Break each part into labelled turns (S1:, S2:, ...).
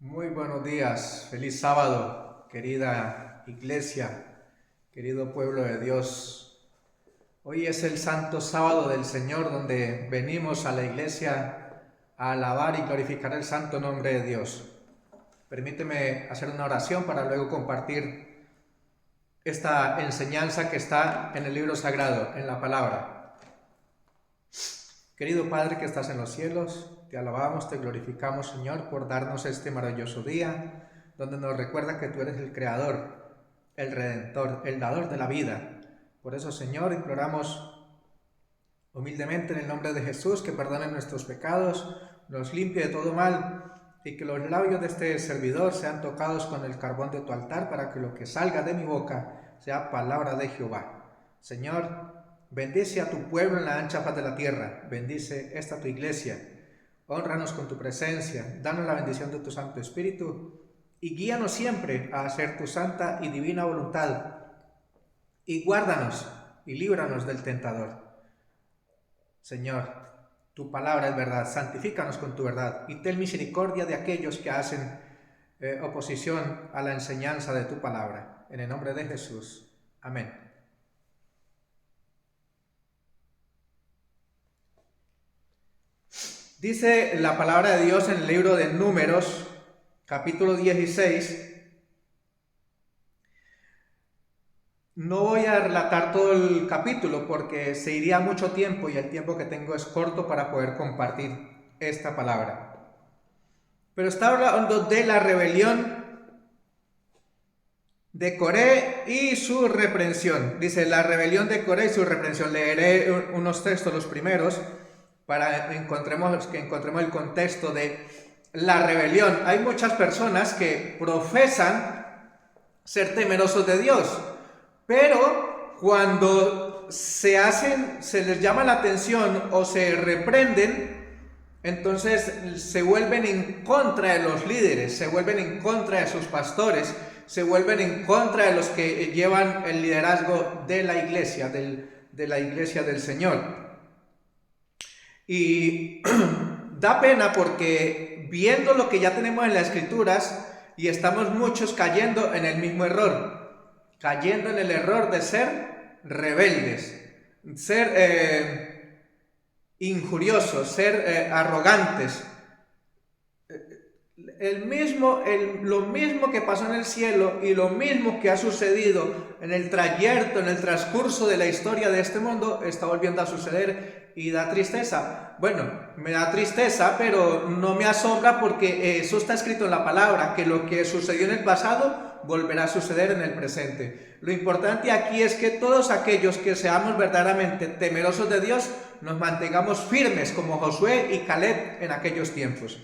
S1: Muy buenos días, feliz sábado, querida iglesia, querido pueblo de Dios. Hoy es el santo sábado del Señor, donde venimos a la iglesia a alabar y glorificar el santo nombre de Dios. Permíteme hacer una oración para luego compartir esta enseñanza que está en el libro sagrado, en la palabra. Querido Padre que estás en los cielos, te alabamos, te glorificamos, Señor, por darnos este maravilloso día, donde nos recuerda que tú eres el Creador, el Redentor, el Dador de la vida. Por eso, Señor, imploramos humildemente en el nombre de Jesús que perdone nuestros pecados, nos limpie de todo mal y que los labios de este servidor sean tocados con el carbón de tu altar para que lo que salga de mi boca sea palabra de Jehová. Señor, bendice a tu pueblo en la ancha faz de la tierra, bendice esta tu iglesia, hónranos con tu presencia, danos la bendición de tu Santo Espíritu y guíanos siempre a hacer tu santa y divina voluntad y guárdanos y líbranos del tentador. Señor, tu palabra es verdad, santifícanos con tu verdad y ten misericordia de aquellos que hacen oposición a la enseñanza de tu palabra. En el nombre de Jesús. Amén. Dice la palabra de Dios en el libro de Números, capítulo 16. No voy a relatar todo el capítulo porque se iría mucho tiempo y el tiempo que tengo es corto para poder compartir esta palabra. Pero está hablando de la rebelión de Coré y su reprensión. Dice la rebelión de Coré y su reprensión. Leeré unos textos, los primeros, para que encontremos el contexto de la rebelión. Hay muchas personas que profesan ser temerosos de Dios, pero cuando se les llama la atención o se reprenden, entonces se vuelven en contra de los líderes, se vuelven en contra de sus pastores, se vuelven en contra de los que llevan el liderazgo de la iglesia, de la iglesia del Señor. Y da pena porque viendo lo que ya tenemos en las Escrituras, y estamos muchos cayendo en el mismo error, cayendo en el error de ser rebeldes, ser injuriosos, ser arrogantes. Lo mismo que pasó en el cielo y lo mismo que ha sucedido en el trayecto, en el transcurso de la historia de este mundo, está volviendo a suceder y da tristeza. Bueno, me da tristeza, pero no me asombra porque eso está escrito en la palabra, que lo que sucedió en el pasado volverá a suceder en el presente. Lo importante aquí es que todos aquellos que seamos verdaderamente temerosos de Dios, nos mantengamos firmes como Josué y Caleb en aquellos tiempos.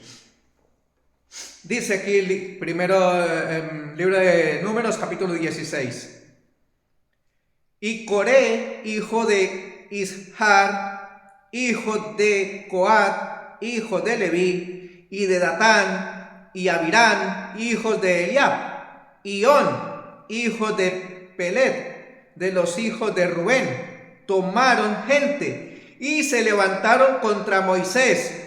S1: Dice aquí primero libro de Números, capítulo 16. Y Coré, hijo de Ishar, hijo de Coat, hijo de Leví, y de Datán, y Abirán, hijos de Eliab, y On, hijo de Pelet, de los hijos de Rubén, tomaron gente y se levantaron contra Moisés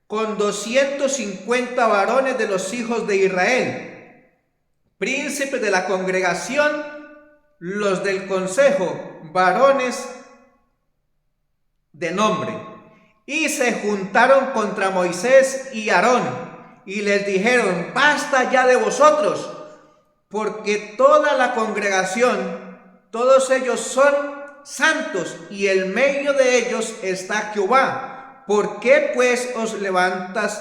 S1: con 250 varones de los hijos de Israel, príncipes de la congregación, los del consejo, varones de nombre, y se juntaron contra Moisés y Aarón, y les dijeron: basta ya de vosotros, porque toda la congregación, todos ellos son santos, y en medio de ellos está Jehová. ¿Por qué pues os levantáis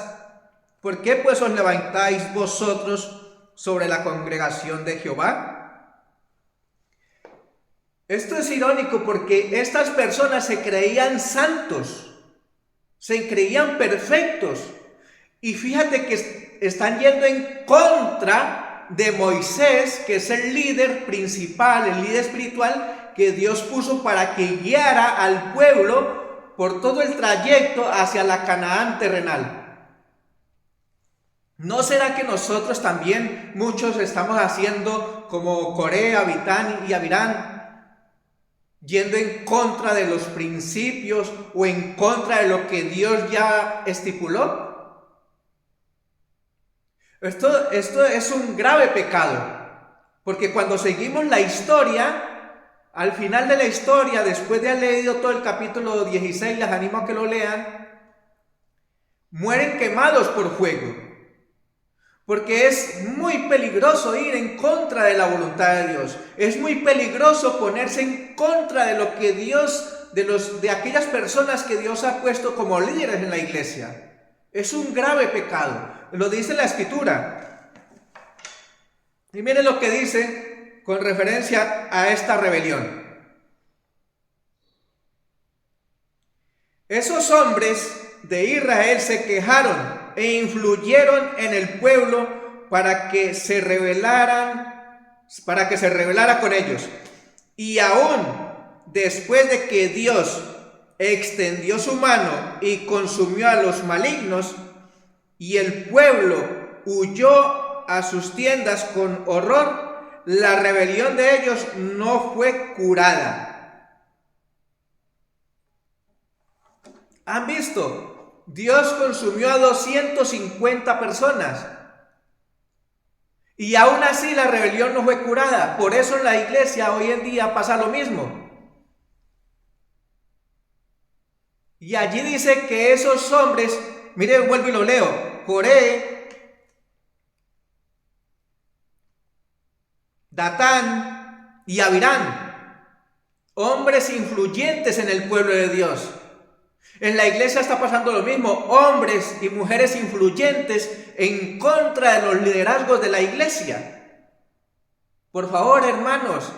S1: vosotros sobre la congregación de Jehová? Esto es irónico porque estas personas se creían santos, se creían perfectos, y fíjate que están yendo en contra de Moisés, que es el líder principal, el líder espiritual que Dios puso para que guiara al pueblo por todo el trayecto hacia la Canaán terrenal. ¿No será que nosotros también, muchos estamos haciendo como Coré, Abitán y Abirán, yendo en contra de los principios o en contra de lo que Dios ya estipuló? Esto es un grave pecado, porque cuando seguimos la historia, al final de la historia, después de haber leído todo el capítulo 16, les animo a que lo lean, mueren quemados por fuego, porque es muy peligroso ir en contra de la voluntad de Dios, es muy peligroso ponerse en contra de lo que Dios, de aquellas personas que Dios ha puesto como líderes en la iglesia. Es un grave pecado, lo dice la Escritura. Y miren lo que dice con referencia a esta rebelión. Esos hombres de Israel se quejaron e influyeron en el pueblo para que se rebelara con ellos. Y aún después de que Dios extendió su mano y consumió a los malignos, y el pueblo huyó a sus tiendas con horror, la rebelión de ellos no fue curada. ¿Han visto? Dios consumió a 250 personas. Y aún así la rebelión no fue curada. Por eso en la iglesia hoy en día pasa lo mismo. Y allí dice que esos hombres, mire, vuelvo y lo leo, Coré, Datán y Abirán, hombres influyentes en el pueblo de Dios. En la iglesia está pasando lo mismo, hombres y mujeres influyentes en contra de los liderazgos de la iglesia. Por favor, hermanos,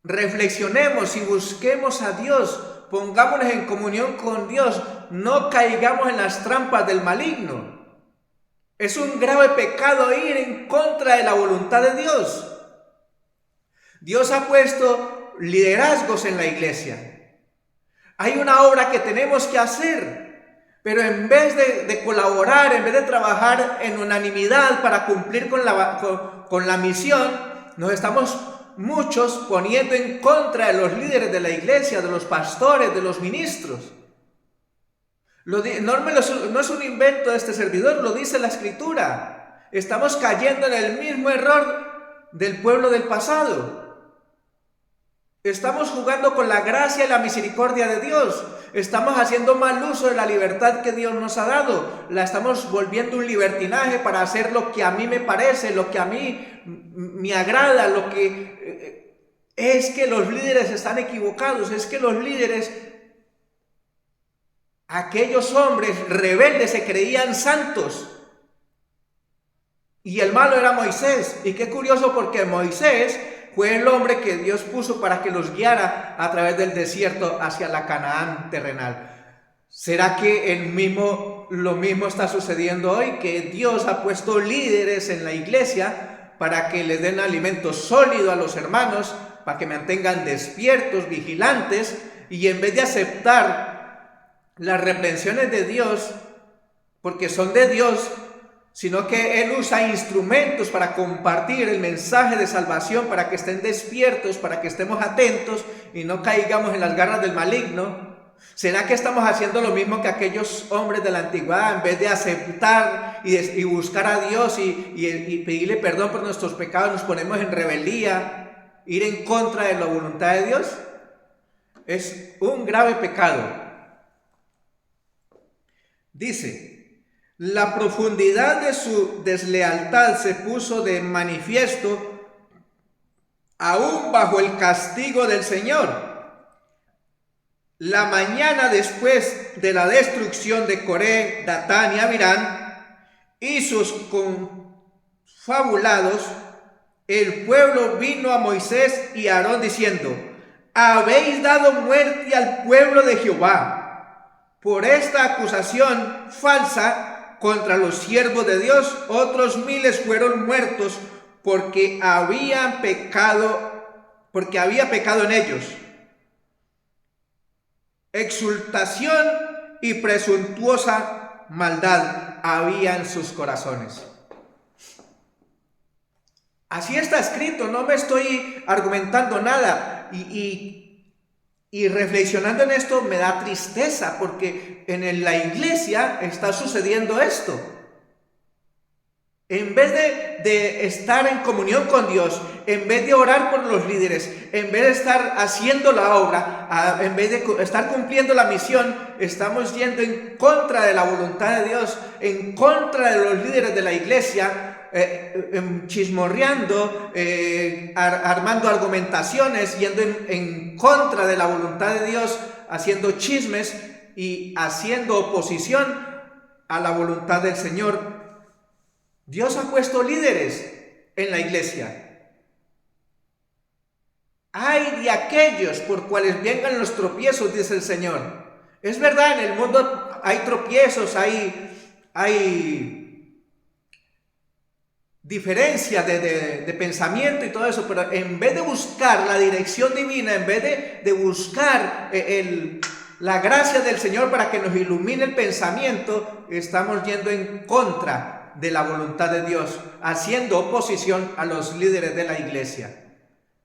S1: reflexionemos y busquemos a Dios, pongámonos en comunión con Dios, no caigamos en las trampas del maligno. Es un grave pecado ir en contra de la voluntad de Dios. Dios ha puesto liderazgos en la iglesia. Hay una obra que tenemos que hacer, pero en vez de colaborar, en vez de trabajar en unanimidad para cumplir con la misión, nos estamos muchos poniendo en contra de los líderes de la iglesia, de los pastores, de los ministros. No es un invento de este servidor, lo dice la Escritura. Estamos cayendo en el mismo error del pueblo del pasado. Estamos jugando con la gracia y la misericordia de Dios. Estamos haciendo mal uso de la libertad que Dios nos ha dado. La estamos volviendo un libertinaje para hacer lo que a mí me parece, lo que a mí me agrada, lo que es que los líderes están equivocados. Es que los líderes, aquellos hombres rebeldes, se creían santos. Y el malo era Moisés. Y qué curioso, porque Moisés fue el hombre que Dios puso para que los guiara a través del desierto hacia la Canaán terrenal. ¿Será que lo mismo está sucediendo hoy? Que Dios ha puesto líderes en la iglesia para que les den alimento sólido a los hermanos, para que mantengan despiertos, vigilantes, y en vez de aceptar las reprensiones de Dios, porque son de Dios, sino que Él usa instrumentos para compartir el mensaje de salvación, para que estén despiertos, para que estemos atentos y no caigamos en las garras del maligno. ¿Será que estamos haciendo lo mismo que aquellos hombres de la antigüedad? En vez de aceptar y buscar a Dios y pedirle perdón por nuestros pecados, nos ponemos en rebeldía, ir en contra de la voluntad de Dios. Es un grave pecado. Dice: la profundidad de su deslealtad se puso de manifiesto aún bajo el castigo del Señor. La mañana después de la destrucción de Coré, Datán y Abirán y sus confabulados, el pueblo vino a Moisés y a Aarón diciendo: habéis dado muerte al pueblo de Jehová. Por esta acusación falsa contra los siervos de Dios, otros miles fueron muertos porque había pecado en ellos. Exultación y presuntuosa maldad había en sus corazones. Así está escrito, no me estoy argumentando nada. Y reflexionando en esto me da tristeza, porque en la iglesia está sucediendo esto. En vez de estar en comunión con Dios, en vez de orar por los líderes, en vez de estar haciendo la obra, en vez de estar cumpliendo la misión, estamos yendo en contra de la voluntad de Dios, en contra de los líderes de la iglesia, chismorreando, armando argumentaciones, yendo en contra de la voluntad de Dios, haciendo chismes y haciendo oposición a la voluntad del Señor. Dios ha puesto líderes en la iglesia. Ay de aquellos por cuales vengan los tropiezos, dice el Señor. Es verdad, en el mundo hay tropiezos, hay diferencia de pensamiento y todo eso, pero en vez de buscar la dirección divina, en vez de buscar la gracia del Señor para que nos ilumine el pensamiento, estamos yendo en contra de la voluntad de Dios, haciendo oposición a los líderes de la iglesia.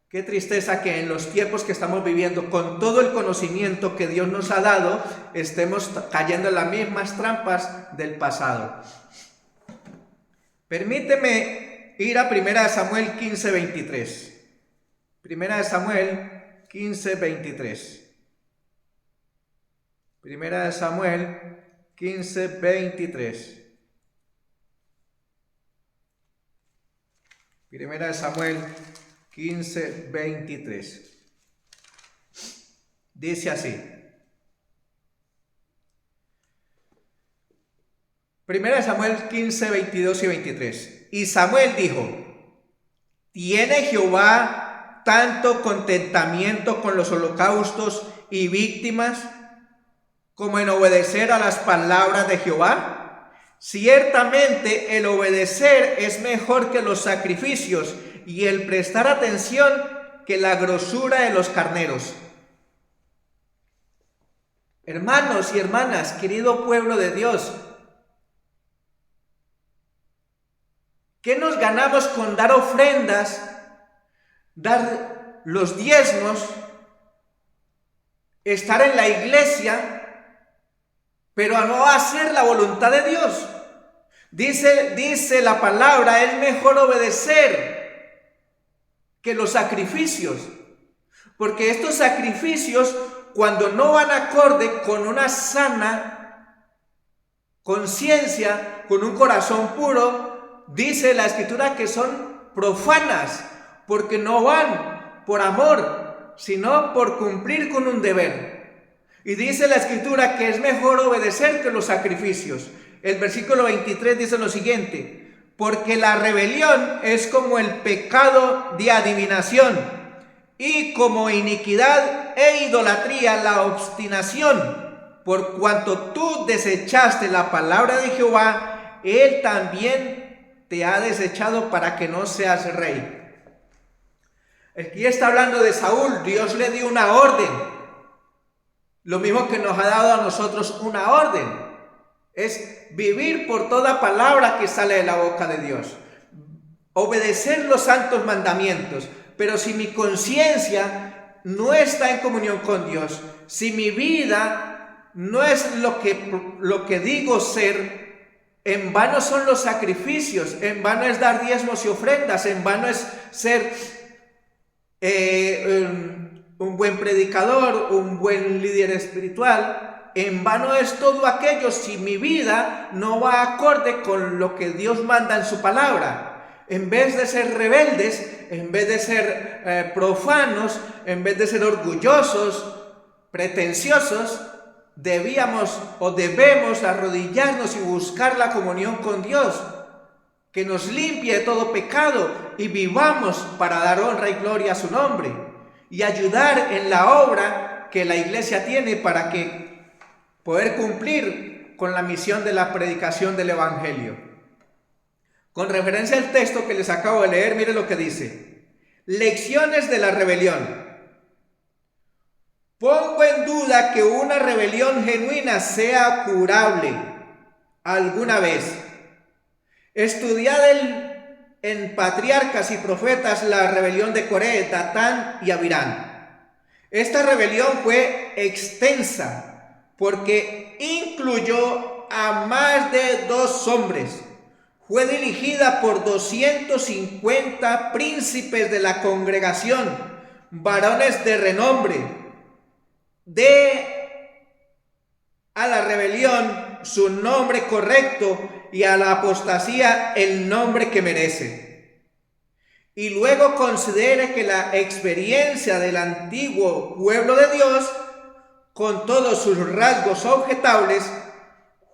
S1: Qué tristeza que en los tiempos que estamos viviendo, con todo el conocimiento que Dios nos ha dado, estemos cayendo en las mismas trampas del pasado. Permíteme ir a 1 Samuel 15:23. 1 Samuel 15:23. 1 Samuel 15:23. 1 Samuel 15:23. Dice así. 1 Samuel 15:22 y 23. Y Samuel dijo: ¿tiene Jehová tanto contentamiento con los holocaustos y víctimas como en obedecer a las palabras de Jehová? Ciertamente el obedecer es mejor que los sacrificios, y el prestar atención que la grosura de los carneros. Hermanos y hermanas, querido pueblo de Dios, ¿qué nos ganamos con dar ofrendas, dar los diezmos, estar en la iglesia, pero a no hacer la voluntad de Dios? Dice la palabra, es mejor obedecer que los sacrificios, porque estos sacrificios, cuando no van acorde con una sana conciencia, con un corazón puro, dice la Escritura que son profanas, porque no van por amor, sino por cumplir con un deber. Y dice la Escritura que es mejor obedecer que los sacrificios. El versículo 23 dice lo siguiente: porque la rebelión es como el pecado de adivinación, y como iniquidad e idolatría la obstinación. Por cuanto tú desechaste la palabra de Jehová, Él también te ha desechado para que no seas rey. Aquí está hablando de Saúl. Dios le dio una orden, lo mismo que nos ha dado a nosotros una orden. Es vivir por toda palabra que sale de la boca de Dios, obedecer los santos mandamientos. Pero si mi conciencia no está en comunión con Dios, si mi vida no es lo que digo ser, en vano son los sacrificios, en vano es dar diezmos y ofrendas, en vano es ser un buen predicador, un buen líder espiritual. En vano es todo aquello si mi vida no va acorde con lo que Dios manda en su palabra. En vez de ser rebeldes, en vez de ser profanos, en vez de ser orgullosos, pretenciosos, debemos arrodillarnos y buscar la comunión con Dios, que nos limpie de todo pecado y vivamos para dar honra y gloria a su nombre y ayudar en la obra que la iglesia tiene para que poder cumplir con la misión de la predicación del Evangelio. Con referencia al texto que les acabo de leer, mire lo que dice: lecciones de la rebelión. Pongo en duda que una rebelión genuina sea curable alguna vez. Estudiad en Patriarcas y Profetas la rebelión de Coré, Datán y Abirán. Esta rebelión fue extensa, porque incluyó a más de 2 hombres. fue dirigida por 250 príncipes de la congregación, varones de renombre. De a la rebelión su nombre correcto y a la apostasía el nombre que merece. Y luego considere que la experiencia del antiguo pueblo de Dios, con todos sus rasgos objetables,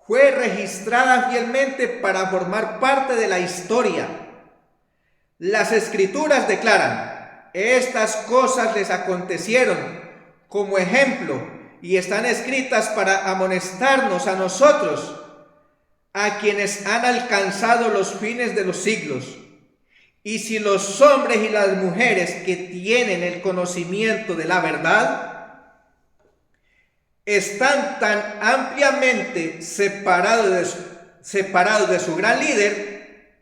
S1: fue registrada fielmente para formar parte de la historia. Las Escrituras declaran: estas cosas les acontecieron como ejemplo y están escritas para amonestarnos a nosotros, a quienes han alcanzado los fines de los siglos. Y si los hombres y las mujeres que tienen el conocimiento de la verdad están tan ampliamente separados de su gran líder,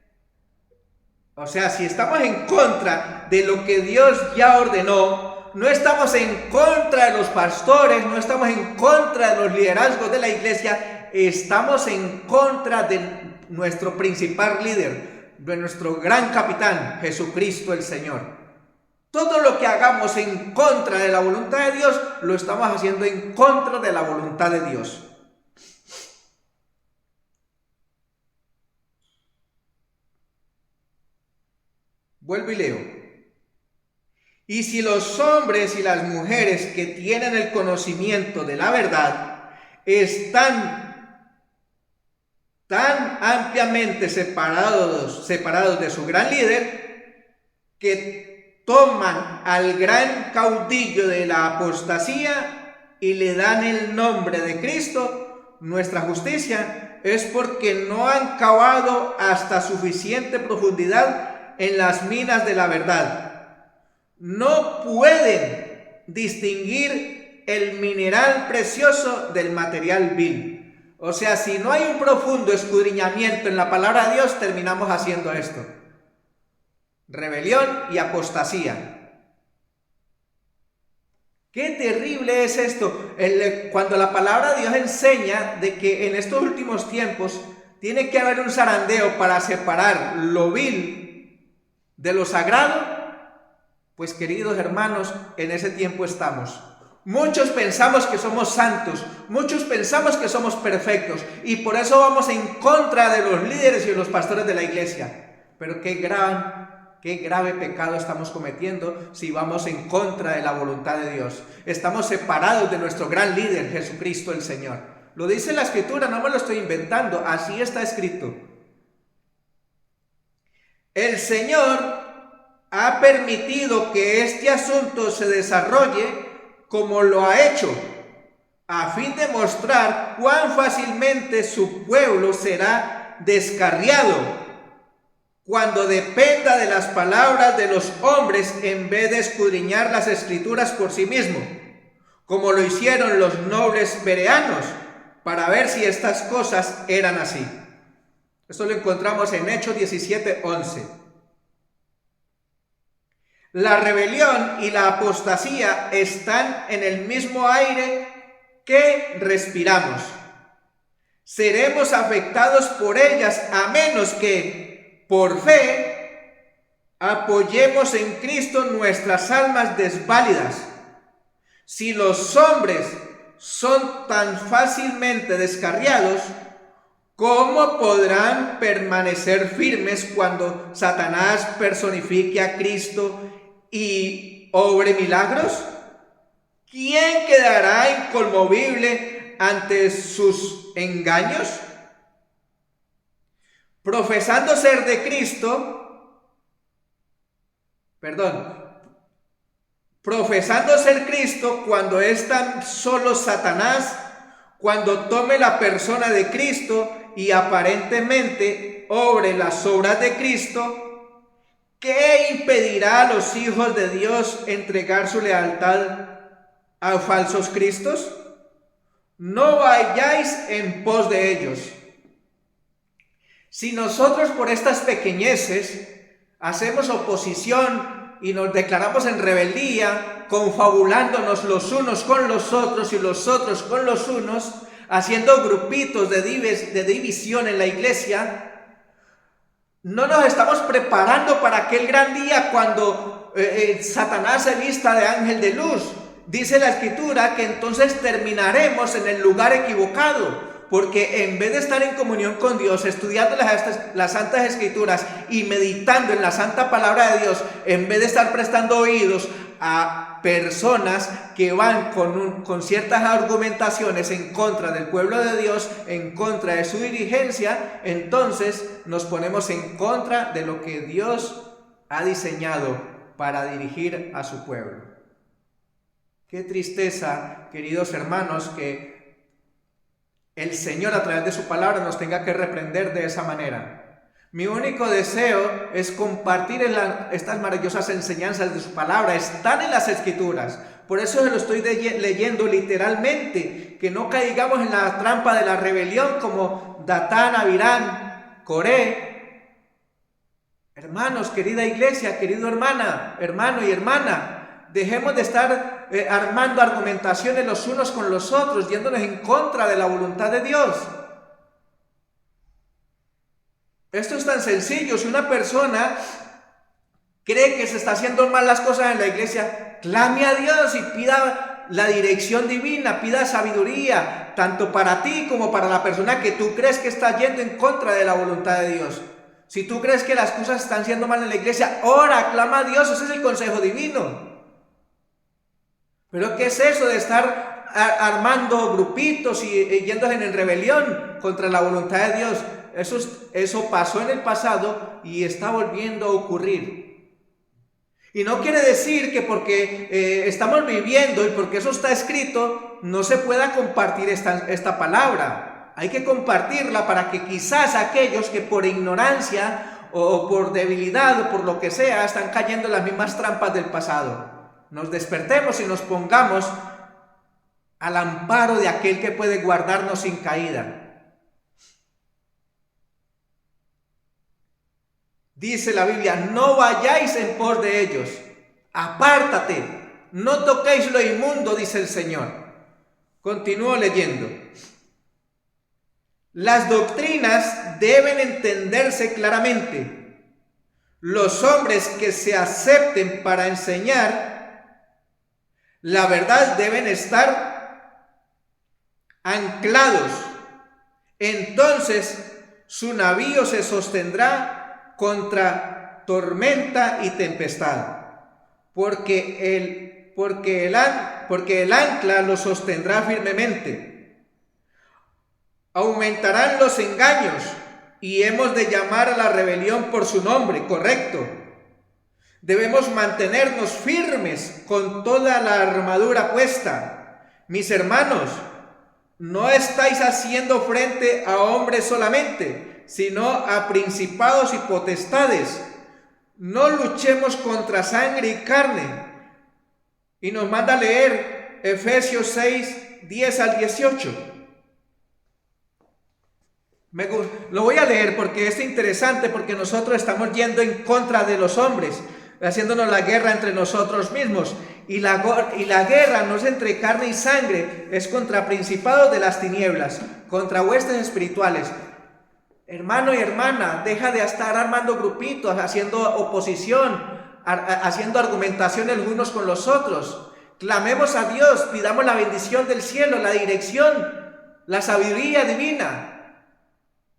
S1: o sea, si estamos en contra de lo que Dios ya ordenó, no estamos en contra de los pastores, no estamos en contra de los liderazgos de la iglesia, estamos en contra de nuestro principal líder, de nuestro gran capitán, Jesucristo el Señor. Todo lo que hagamos en contra de la voluntad de Dios, lo estamos haciendo en contra de la voluntad de Dios. Vuelvo y leo. Y si los hombres y las mujeres que tienen el conocimiento de la verdad están tan ampliamente separados de su gran líder, que toman al gran caudillo de la apostasía y le dan el nombre de Cristo, nuestra justicia, es porque no han cavado hasta suficiente profundidad en las minas de la verdad. No pueden distinguir el mineral precioso del material vil. O sea, si no hay un profundo escudriñamiento en la palabra de Dios, terminamos haciendo esto: rebelión y apostasía. Qué terrible es esto, cuando la palabra de Dios enseña de que en estos últimos tiempos tiene que haber un zarandeo para separar lo vil de lo sagrado. Pues, queridos hermanos, en ese tiempo estamos. Muchos pensamos que somos santos, muchos pensamos que somos perfectos, y por eso vamos en contra de los líderes y de los pastores de la iglesia. Pero qué grave pecado estamos cometiendo si vamos en contra de la voluntad de Dios. Estamos separados de nuestro gran líder, Jesucristo el Señor. Lo dice la Escritura, no me lo estoy inventando, así está escrito. El Señor ha permitido que este asunto se desarrolle como lo ha hecho, a fin de mostrar cuán fácilmente su pueblo será descarriado cuando dependa de las palabras de los hombres en vez de escudriñar las Escrituras por sí mismo, como lo hicieron los nobles bereanos, para ver si estas cosas eran así. Esto lo encontramos en Hechos 17:11. La rebelión y la apostasía están en el mismo aire que respiramos. Seremos afectados por ellas a menos que, por fe, apoyemos en Cristo nuestras almas desválidas. Si los hombres son tan fácilmente descarriados, ¿cómo podrán permanecer firmes cuando Satanás personifique a Cristo y obre milagros? ¿Quién quedará inconmovible ante sus engaños? Profesando ser de Cristo, profesando ser Cristo cuando es tan solo Satanás, cuando tome la persona de Cristo y aparentemente obre las obras de Cristo, ¿qué impedirá a los hijos de Dios entregar su lealtad a falsos cristos? No vayáis en pos de ellos. Si nosotros por estas pequeñeces hacemos oposición y nos declaramos en rebeldía, confabulándonos los unos con los otros y los otros con los unos, haciendo grupitos de división en la iglesia, No nos estamos preparando para aquel gran día cuando Satanás se vista de ángel de luz. Dice la Escritura que entonces terminaremos en el lugar equivocado, porque en vez de estar en comunión con Dios, estudiando las Santas Escrituras y meditando en la Santa Palabra de Dios, en vez de estar prestando oídos a personas que van con ciertas argumentaciones en contra del pueblo de Dios, en contra de su dirigencia, entonces nos ponemos en contra de lo que Dios ha diseñado para dirigir a su pueblo. Qué tristeza, queridos hermanos, que el Señor a través de su palabra nos tenga que reprender de esa manera. Mi único deseo es compartir estas maravillosas enseñanzas de su palabra. Están en las Escrituras. Por eso se lo estoy leyendo literalmente. Que no caigamos en la trampa de la rebelión como Datán, Abirán, Coré. Hermanos, querida iglesia, querido hermano y hermana, dejemos de estar armando argumentaciones los unos con los otros, yéndonos en contra de la voluntad de Dios. Esto es tan sencillo. Si una persona cree que se está haciendo mal las cosas en la iglesia, clame a Dios y pida la dirección divina, pida sabiduría, tanto para ti como para la persona que tú crees que está yendo en contra de la voluntad de Dios. Si tú crees que las cosas están siendo mal en la iglesia, ora, clama a Dios, ese es el consejo divino. Pero ¿qué es eso de estar armando grupitos y yéndose en rebelión contra la voluntad de Dios? Eso pasó en el pasado y está volviendo a ocurrir. Y no quiere decir que porque estamos viviendo y porque eso está escrito, no se pueda compartir esta palabra. Hay que compartirla para que quizás aquellos que por ignorancia o por debilidad o por lo que sea están cayendo en las mismas trampas del pasado, nos despertemos y nos pongamos al amparo de aquel que puede guardarnos sin caída. Dice la Biblia, no vayáis en pos de ellos, apártate, no toquéis lo inmundo, dice el Señor. Continúo leyendo. Las doctrinas deben entenderse claramente. Los hombres que se acepten para enseñar la verdad deben estar anclados. Entonces su navío se sostendrá contra tormenta y tempestad, porque el ancla lo sostendrá firmemente. Aumentarán los engaños y hemos de llamar a la rebelión por su nombre, correcto. Debemos mantenernos firmes con toda la armadura puesta. Mis hermanos, no estáis haciendo frente a hombres solamente, sino a principados y potestades. No luchemos contra sangre y carne. Y nos manda a leer Efesios 6, 10 al 18. Lo voy a leer porque es interesante, porque nosotros estamos yendo en contra de los hombres, haciéndonos la guerra entre nosotros mismos. Y la guerra no es entre carne y sangre, es contra principados de las tinieblas, contra huestes espirituales. Hermano y hermana, deja de estar armando grupitos, haciendo oposición, haciendo argumentaciones los unos con los otros. Clamemos a Dios, pidamos la bendición del cielo, la dirección, la sabiduría divina.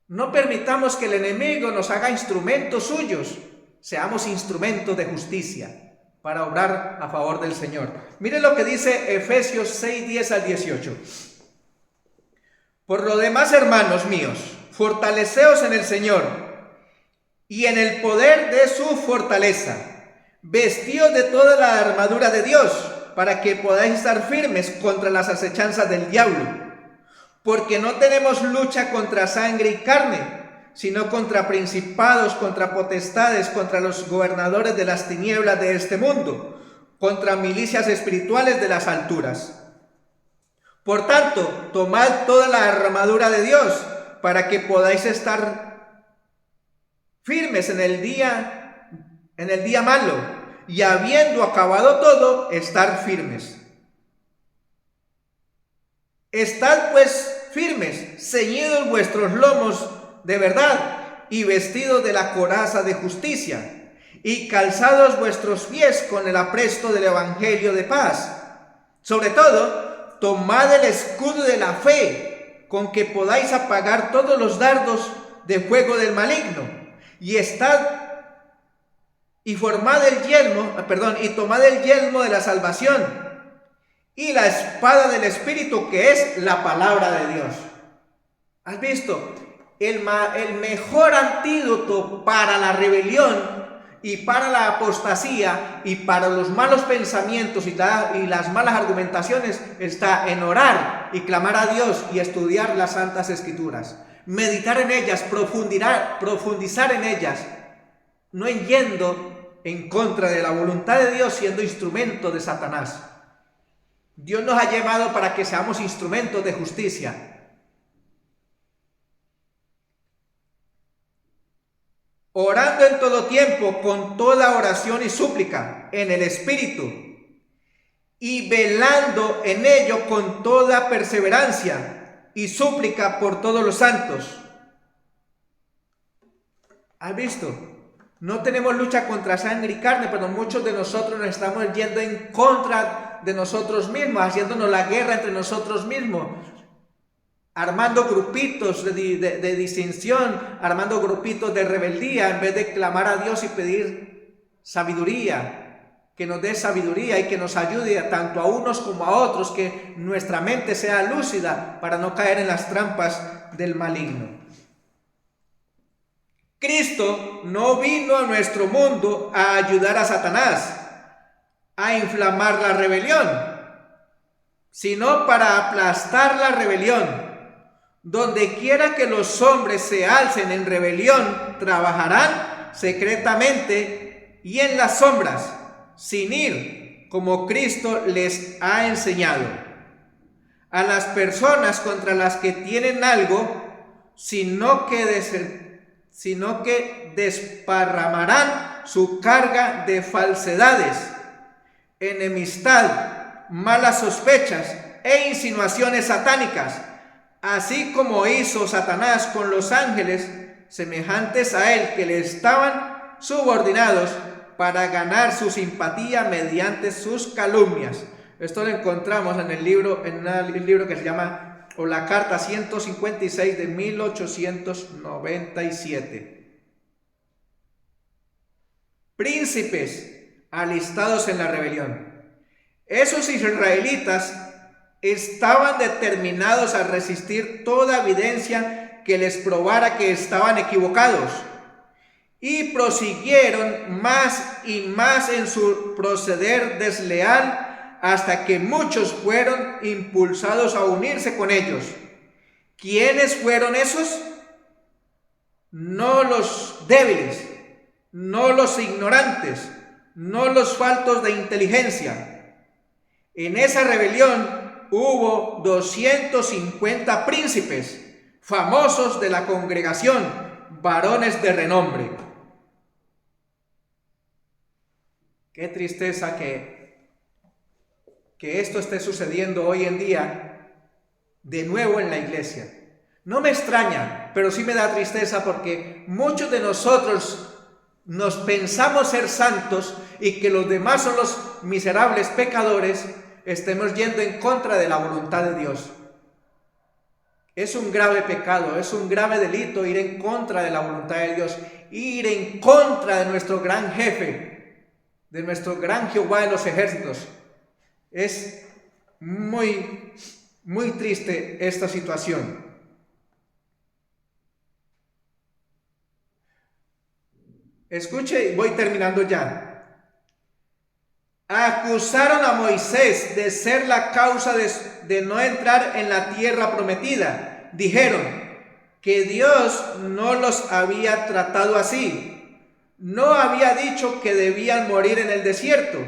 S1: No permitamos que el enemigo nos haga instrumentos suyos. Seamos instrumentos de justicia para obrar a favor del Señor. Miren lo que dice Efesios 6, 10 al 18. Por lo demás, hermanos míos, fortaleceos en el Señor y en el poder de su fortaleza. Vestíos de toda la armadura de Dios para que podáis estar firmes contra las acechanzas del diablo. Porque no tenemos lucha contra sangre y carne, sino contra principados, contra potestades, contra los gobernadores de las tinieblas de este mundo, contra milicias espirituales de las alturas. Por tanto, tomad toda la armadura de Dios para que podáis estar firmes en el día malo, y habiendo acabado todo, estar firmes. Estad pues firmes, ceñidos vuestros lomos de verdad, y vestidos de la coraza de justicia, y calzados vuestros pies con el apresto del evangelio de paz. Sobre todo, tomad el escudo de la fe, con que podáis apagar todos los dardos de fuego del maligno, y tomad el yelmo de la salvación, y la espada del Espíritu, que es la palabra de Dios. ¿Has visto? El mejor antídoto para la rebelión y para la apostasía y para los malos pensamientos y las malas argumentaciones está en orar y clamar a Dios y estudiar las Santas Escrituras. Meditar en ellas, profundizar en ellas, no yendo en contra de la voluntad de Dios, siendo instrumento de Satanás. Dios nos ha llamado para que seamos instrumentos de justicia. Orando en todo tiempo, con toda oración y súplica, en el Espíritu, y velando en ello con toda perseverancia y súplica por todos los santos. ¿Has visto? No tenemos lucha contra sangre y carne, pero muchos de nosotros nos estamos yendo en contra de nosotros mismos, haciéndonos la guerra entre nosotros mismos, armando grupitos de distinción, armando grupitos de rebeldía, en vez de clamar a Dios y pedir sabiduría, que nos dé sabiduría y que nos ayude tanto a unos como a otros, que nuestra mente sea lúcida para no caer en las trampas del maligno. Cristo no vino a nuestro mundo a ayudar a Satanás a inflamar la rebelión, sino para aplastar la rebelión. Donde quiera que los hombres se alcen en rebelión, trabajarán secretamente y en las sombras, sin ir, como Cristo les ha enseñado. A las personas contra las que tienen algo, sino que desparramarán su carga de falsedades, enemistad, malas sospechas e insinuaciones satánicas, así como hizo Satanás con los ángeles semejantes a él, que le estaban subordinados, para ganar su simpatía mediante sus calumnias. Esto lo encontramos en el libro que se llama, o la carta 156 de 1897. Príncipes alistados en la rebelión. Esos israelitas estaban determinados a resistir toda evidencia que les probara que estaban equivocados, y prosiguieron más y más en su proceder desleal, hasta que muchos fueron impulsados a unirse con ellos. ¿Quiénes fueron esos? No los débiles, no los ignorantes, no los faltos de inteligencia. En esa rebelión hubo 250 príncipes famosos de la congregación, varones de renombre. Qué tristeza que esto esté sucediendo hoy en día de nuevo en la iglesia. No me extraña, pero sí me da tristeza, porque muchos de nosotros nos pensamos ser santos y que los demás son los miserables pecadores, estemos yendo en contra de la voluntad de Dios. Es un grave pecado, es un grave delito ir en contra de la voluntad de Dios, ir en contra de nuestro gran jefe, de nuestro gran Jehová de los ejércitos. Es muy, muy triste esta situación. Escuche, voy terminando ya. Acusaron a Moisés de ser la causa de no entrar en la tierra prometida. Dijeron que Dios no los había tratado así. No había dicho que debían morir en el desierto.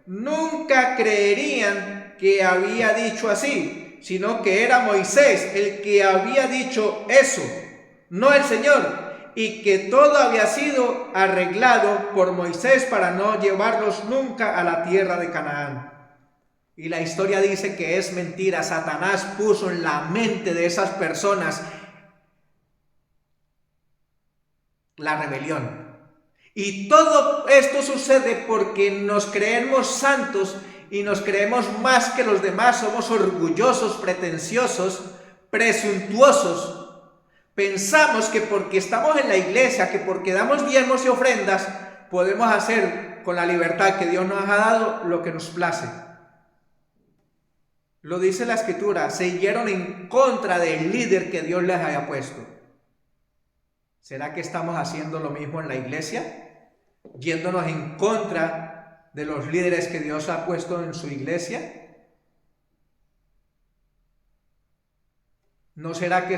S1: Nunca creerían que había dicho así, sino que era Moisés el que había dicho eso, no el Señor, y que todo había sido arreglado por Moisés para no llevarlos nunca a la tierra de Canaán. Y la historia dice que es mentira. Satanás puso en la mente de esas personas la rebelión. Y todo esto sucede porque nos creemos santos y nos creemos más que los demás, somos orgullosos, pretenciosos, presuntuosos. Pensamos que porque estamos en la iglesia, que porque damos diezmos y ofrendas, podemos hacer con la libertad que Dios nos ha dado lo que nos place. Lo dice la Escritura, se irieron en contra del líder que Dios les haya puesto. ¿Será que estamos haciendo lo mismo en la iglesia? Yéndonos en contra de los líderes que Dios ha puesto en su iglesia. ¿No será que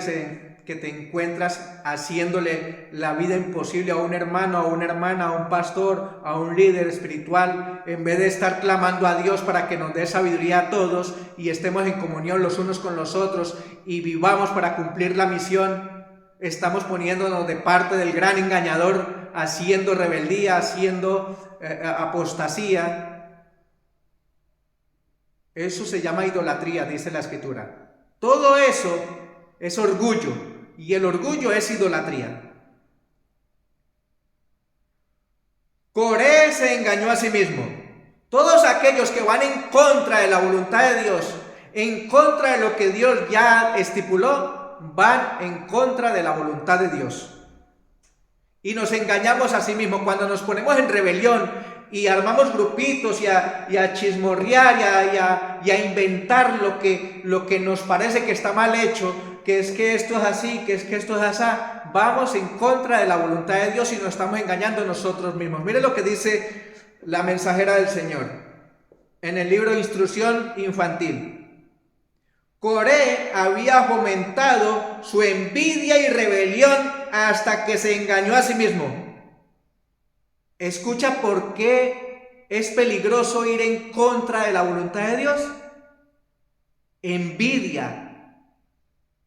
S1: te encuentras haciéndole la vida imposible a un hermano, a una hermana, a un pastor, a un líder espiritual, en vez de estar clamando a Dios para que nos dé sabiduría a todos y estemos en comunión los unos con los otros y vivamos para cumplir la misión? Estamos poniéndonos de parte del gran engañador, haciendo rebeldía, haciendo apostasía. Eso se llama idolatría, dice la Escritura. Todo eso es orgullo, y el orgullo es idolatría. Coré se engañó a sí mismo. Todos aquellos que van en contra de la voluntad de Dios, en contra de lo que Dios ya estipuló, van en contra de la voluntad de Dios. Y nos engañamos a sí mismos cuando nos ponemos en rebelión y armamos grupitos y a chismorrear y a inventar lo que nos parece que está mal hecho, que es que esto es así, que es que esto es así. Vamos en contra de la voluntad de Dios y nos estamos engañando nosotros mismos. Mire lo que dice la mensajera del Señor en el libro de Instrucción Infantil. Coré había fomentado su envidia y rebelión hasta que se engañó a sí mismo. Escucha por qué es peligroso ir en contra de la voluntad de Dios. Envidia.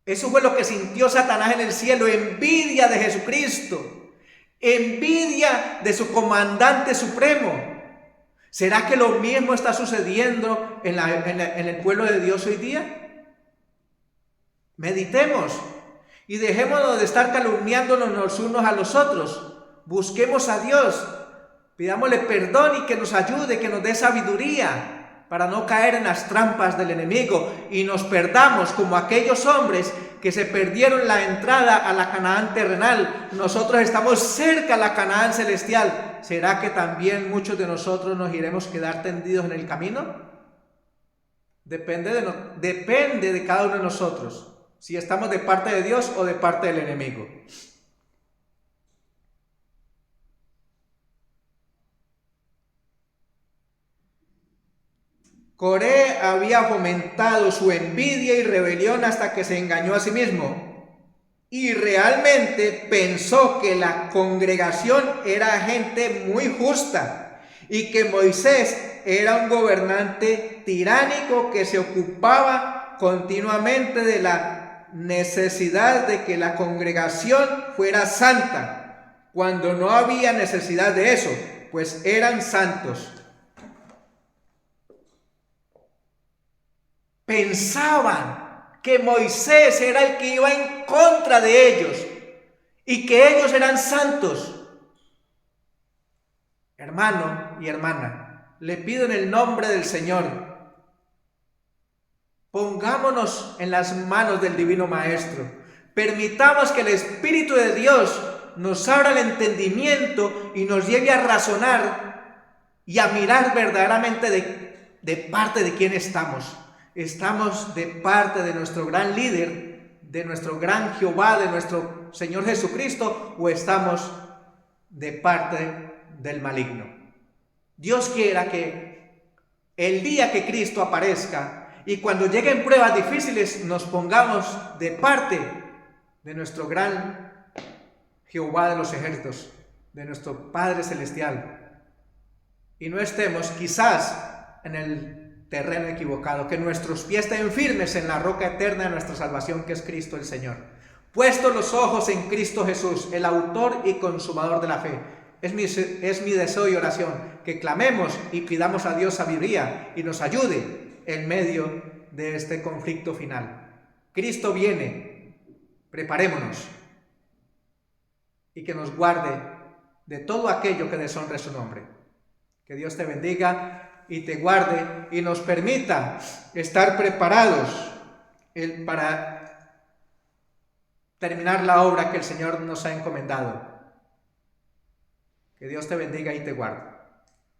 S1: Eso fue lo que sintió Satanás en el cielo, envidia de Jesucristo, envidia de su comandante supremo. ¿Será que lo mismo está sucediendo en el pueblo de Dios hoy día? Meditemos y dejémonos de estar calumniándonos los unos a los otros. Busquemos a Dios, pidámosle perdón y que nos ayude, que nos dé sabiduría para no caer en las trampas del enemigo y nos perdamos como aquellos hombres que se perdieron la entrada a la Canaán terrenal. Nosotros estamos cerca a la Canaán celestial. ¿Será que también muchos de nosotros nos iremos a quedar tendidos en el camino? Depende de cada uno de nosotros, si estamos de parte de Dios o de parte del enemigo. Coré había fomentado su envidia y rebelión hasta que se engañó a sí mismo y realmente pensó que la congregación era gente muy justa y que Moisés era un gobernante tiránico que se ocupaba continuamente de la necesidad de que la congregación fuera santa, cuando no había necesidad de eso, pues eran santos. Pensaban que Moisés era el que iba en contra de ellos y que ellos eran santos. Hermano y hermana, le pido en el nombre del Señor, pongámonos en las manos del Divino Maestro. Permitamos que el Espíritu de Dios nos abra el entendimiento y nos lleve a razonar y a mirar verdaderamente de parte de quién estamos. ¿Estamos de parte de nuestro gran líder, de nuestro gran Jehová, de nuestro Señor Jesucristo, o estamos de parte del maligno? Dios quiera que el día que Cristo aparezca y cuando lleguen pruebas difíciles nos pongamos de parte de nuestro gran Jehová de los ejércitos, de nuestro Padre Celestial, y no estemos quizás en el terreno equivocado, que nuestros pies estén firmes en la roca eterna de nuestra salvación, que es Cristo el Señor. Puestos los ojos en Cristo Jesús, el autor y consumador de la fe. Es mi deseo y oración, que clamemos y pidamos a Dios sabiduría y nos ayude en medio de este conflicto final. Cristo viene, preparémonos. y que nos guarde de todo aquello que deshonre su nombre. Que Dios te bendiga y te guarde y nos permita estar preparados para terminar la obra que el Señor nos ha encomendado. Que Dios te bendiga y te guarde.